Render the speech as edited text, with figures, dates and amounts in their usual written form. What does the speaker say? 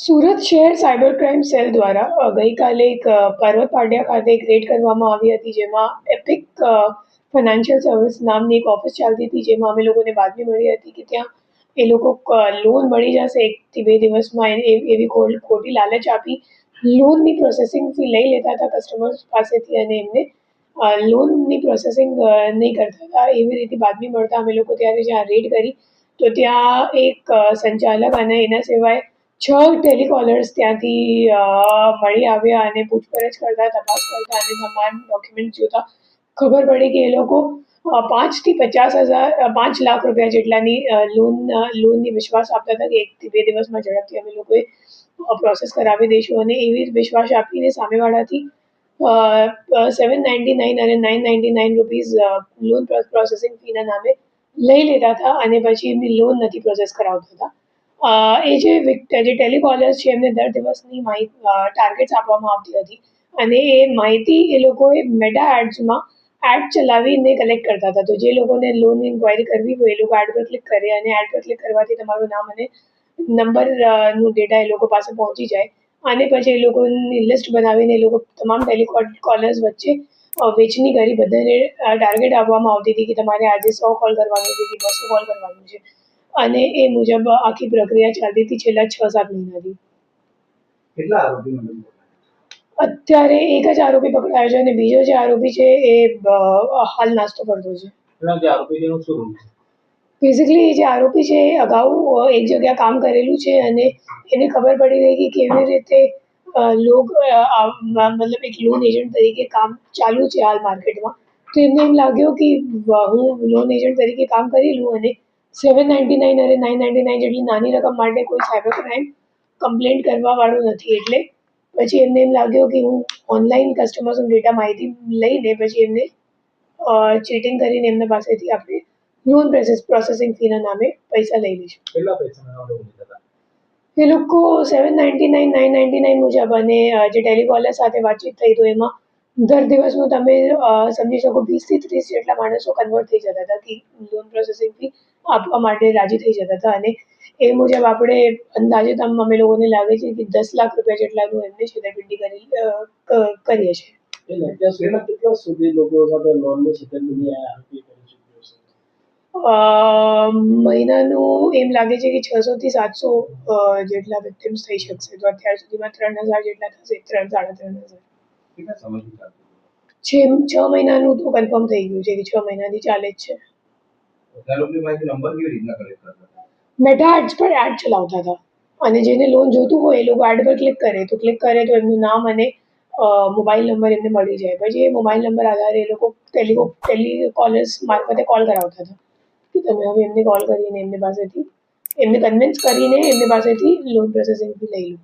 સુરત શહેર cyber crime cell દ્વારા ગઈકાલે એક પર્વત પાટિયા ખાતે એક રેડ કરવામાં આવી હતી, જેમાં એપિક ફાઇનાન્શિયલ સર્વિસ નામની એક ઓફિસ ચાલતી હતી, જેમાં અમે લોકોને બાતમી મળી હતી કે ત્યાં એ લોકો લોન મળી જશે 1 થી 2 દિવસમાં એવી ખોટી લાલચ આપી લોનની પ્રોસેસિંગ ફી લઈ લેતા હતા કસ્ટમર્સ પાસેથી અને એમને લોનની પ્રોસેસિંગ નહીં કરતા હતા. એવી રીતે બાતમી મળતા અમે લોકો ત્યારે જ્યાં રેડ કરી તો ત્યાં એક સંચાલક અને એના સિવાય 6 ટેલિકોલર્સ ત્યાંથી મળી આવ્યા અને પૂછપરછ કરતા, તપાસ કરતા અને તમામ ડોક્યુમેન્ટ જોતા ખબર પડી કે એ લોકો 5 થી 50,000 5 લાખ રૂપિયા જેટલાની લોનની વિશ્વાસ આપતા હતા કે 1 થી 2 દિવસમાં ઝડપથી અમે લોકોએ પ્રોસેસ કરાવી દઈશું અને એવી વિશ્વાસ આપીને સામેવાળાથી 799 અને 999 રૂપીઝ લોન પ્રોસેસિંગ ફીના નામે લઈ લેતા હતા અને પછી એમની લોન નથી પ્રોસેસ કરાવતા હતા. એ જે ટેલિકોલર્સ છે એમને દર દિવસની ટાર્ગેટ્સ આપવામાં આવતી હતી અને એ માહિતી એ લોકોએ મેટા એડ્સમાં એડ ચલાવીને કલેક્ટ કરતા હતા. તો જે લોકોને લોનની ઇન્ક્વાયરી કરવી હોય એ લોકો એડ પર ક્લિક કરે અને એડ પર ક્લિક કરવાથી તમારું નામ અને નંબરનું ડેટા એ લોકો પાસે પહોંચી જાય અને પછી એ લોકોની લિસ્ટ બનાવીને એ લોકો તમામ ટેલિકોલર્સ વચ્ચે વેચણી કરી બધાને ટાર્ગેટ આપવામાં આવતી હતી કે તમારે આજે 100 કોલ કરવાનું છે કે 200 કોલ કરવાનું છે અને એ મુજબ આખી પ્રક્રિયા ચાલતી હતી છેલ્લા 6-7 મહિનાથી. કેટલા આરોપી મળી? અત્યારે એક જ આરોપી પકડાયો છે અને બીજો જે આરોપી છે એ હાલ નાસ્તો કરતો છે. જે આરોપી છે એનું શું રોલ છે? બેઝિકલી જે આરોપી છે એ અગાઉ એક જગ્યા કામ કરેલું છે અને એને ખબર પડી ગઈ કે કેવી રીતે મતલબ એક લોન એજન્ટ તરીકે કામ ચાલુ છે હાલ માર્કેટમાં. તો એમને એમ લાગ્યું કે હું લોન એજન્ટ તરીકે કામ કરી લઉં અને 799 અને 999 જેટલી નાની રકમ માટે કોઈ સાયબર ક્રાઇમ કમ્પ્લેન્ટ કરવાવાળું નથી. એટલે પછી એમને એમ લાગ્યું કે હું ઓનલાઈન કસ્ટમર્સનો ડેટા માહિતી લઈને પછી એમને ચીટિંગ કરીને એમના પાસેથી આપણે લોન પ્રોસેસિંગ ફીના નામે પૈસા લઈ લઈશું. કેટલા પૈસાના લોન લીધા હતા? એ લોકો 799 999 મુજબ અને જે ટેલિકોલર સાથે વાતચીત થઈ તો એમાં દર દિવસનું તમે સમજી શકો 20 થી 30 જેટલા માણસો કન્વર્ટ થઈ જતા હતા કે લોન પ્રોસેસિંગ ફી આપવા માટે રાજી થઈ જતા હતા અને એ મુજબ આપણે અંદાજે અમે લોકોને લાગે છે કે 10 લાખ રૂપિયા જેટલાનું એમને છેતરપિંડી કરીએ છીએ. અત્યાર સુધીમાં કેટલા સુધી લોકો સાથે લોનની છેતરપિંડી કરી ચૂક્યો છે? મહિનાનું એમ લાગે છે કે 600 થી 700 જેટલા વિક્ટિમ્સ થઈ શકશે. તો અત્યાર સુધીમાં 3000 જેટલા થશે, 3-3.5 કેટલા સમયથી ચાલતું? 6 મહિનાનું તો કન્ફર્મ થઈ ગયું છે કે 6 મહિનાથી ચાલે જ છે. આરોપી પાસેથી નંબર કેવી રીતના કલેક્ટ કરતા હતા? મેટા એડ્સ પર એડ ચલાવતા હતા અને જેને લોન જોતું હોય એ લોકો એડ પર ક્લિક કરે તો એમનું નામ અને મોબાઈલ નંબર એમને મળી જાય. પછી એ મોબાઈલ નંબર આધારે એ લોકો ટેલિકોલર્સ મારફતે કોલ કરાવતા હતા કે તમે હવે એમને કોલ કરીને એમને કન્વિન્સ કરીને એમની પાસેથી લોન પ્રોસેસિંગ લઈ લો.